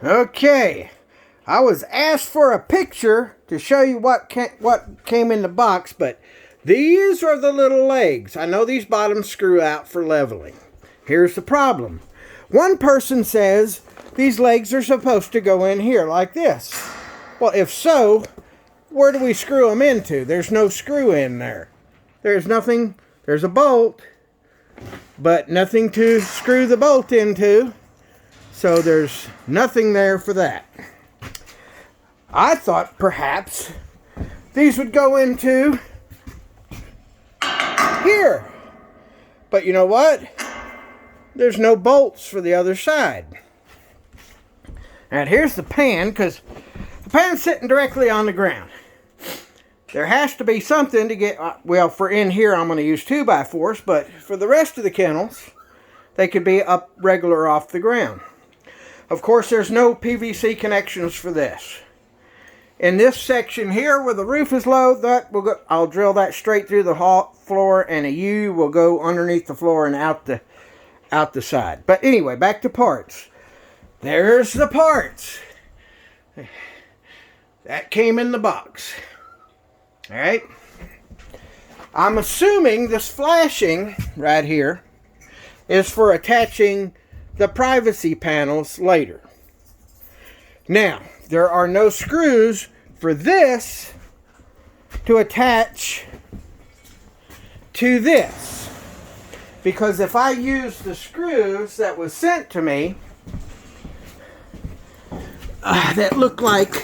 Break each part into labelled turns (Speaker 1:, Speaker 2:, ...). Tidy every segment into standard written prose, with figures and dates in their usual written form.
Speaker 1: Okay, I was asked for a picture to show you what came in the box, but these are the little legs. I know these bottoms screw out for leveling. Here's the problem. One person says these legs are supposed to go in here like this. Well, if so, where do we screw them into? There's no screw in there. There's nothing, there's a bolt, but nothing to screw the bolt into. So there's nothing there for that. I thought perhaps these would go into here. But you know what? There's no bolts for the other side. And here's the pan, because the pan's sitting directly on the ground. There has to be something to get, well, for in here I'm going to use 2x4s, but for the rest of the kennels, they could be up regular off the ground. Of course, there's no PVC connections for this. In this section here where the roof is low, I'll drill that straight through the floor, and a U will go underneath the floor and out the side. But anyway, back to parts. There's the parts. That came in the box. Alright. I'm assuming this flashing right here is for attaching the privacy panels later. Now, there are no screws for this to attach to this. Because if I use the screws that was sent to me, that look like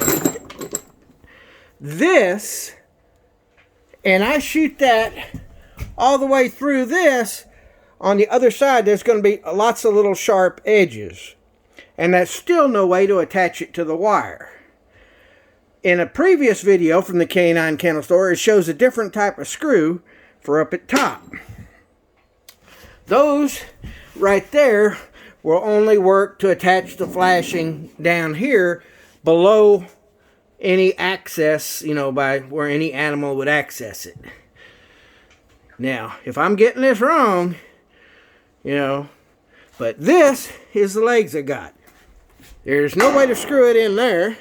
Speaker 1: this, and I shoot that all the way through this, on the other side there's going to be lots of little sharp edges. And that's still no way to attach it to the wire. In a previous video from the K9 Kennel Store, it shows a different type of screw for up at top. Those right there will only work to attach the flashing down here below any access, by where any animal would access it. Now, if I'm getting this wrong, but this is the legs I got. There's no way to screw it in there.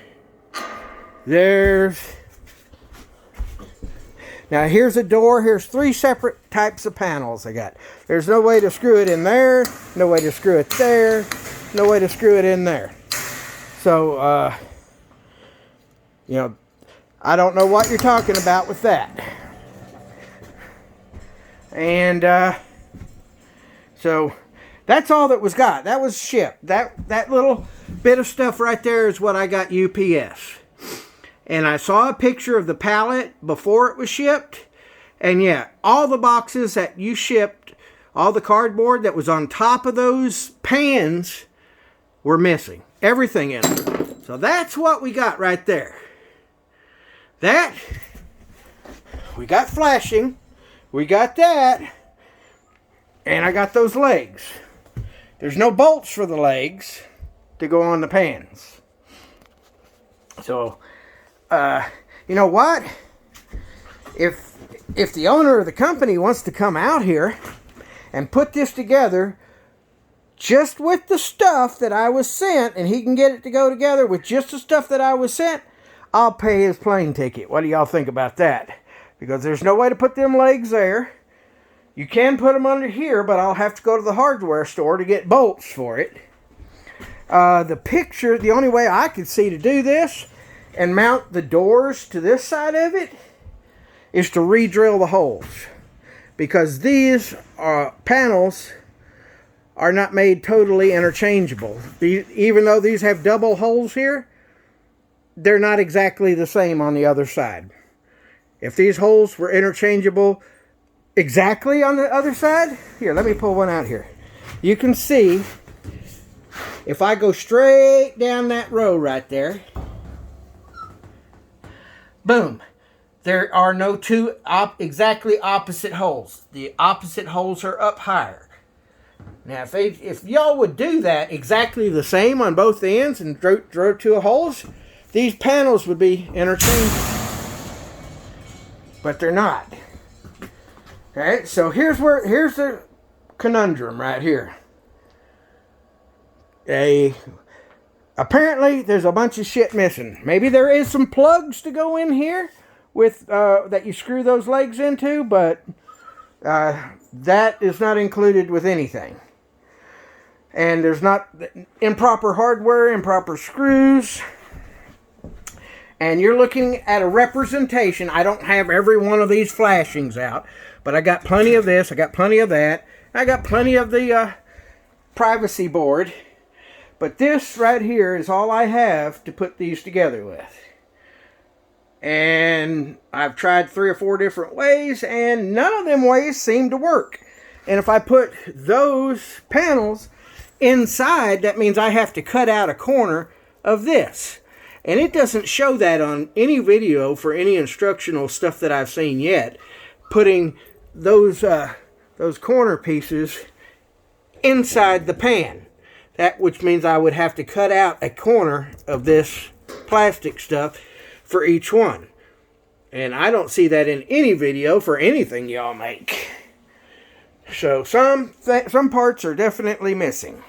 Speaker 1: Now here's a door. Here's 3 separate types of panels I got. There's no way to screw it in there. No way to screw it there. No way to screw it in there. So, I don't know what you're talking about with that. And, so that's all that was got. That was shipped. That little bit of stuff right there is what I got UPS. And I saw a picture of the pallet before it was shipped. And yeah, all the boxes that you shipped, all the cardboard that was on top of those pans were missing. Everything in them. So that's what we got right there. We got flashing. We got that. And I got those legs. There's no bolts for the legs to go on the pans. So, you know what? If the owner of the company wants to come out here and put this together just with the stuff that I was sent, and he can get it to go together with just the stuff that I was sent, I'll pay his plane ticket. What do y'all think about that? Because there's no way to put them legs there. You can put them under here, but I'll have to go to the hardware store to get bolts for it. The only way I could see to do this and mount the doors to this side of it is to re-drill the holes. Because these panels are not made totally interchangeable. Even though these have double holes here, they're not exactly the same on the other side. If these holes were interchangeable exactly on the other side, here, let me pull one out here. You can see, if I go straight down that row right there, boom, there are no two exactly opposite holes. The opposite holes are up higher. Now, if y'all would do that exactly the same on both ends and drove 2 holes, these panels would be interchangeable. But they're not. Alright, so here's the conundrum right here. apparently there's a bunch of shit missing. Maybe there is some plugs to go in here with that you screw those legs into, but that is not included with anything. And there's not improper hardware, improper screws. And you're looking at a representation. I don't have every one of these flashings out, but I got plenty of this, I got plenty of that, I got plenty of the privacy board. But this right here is all I have to put these together with. And I've tried 3 or 4 different ways, and none of them ways seem to work. And if I put those panels inside, that means I have to cut out a corner of this. And it doesn't show that on any video for any instructional stuff that I've seen yet. Putting those corner pieces inside the pan. That which means I would have to cut out a corner of this plastic stuff for each one. And I don't see that in any video for anything y'all make. So some parts are definitely missing.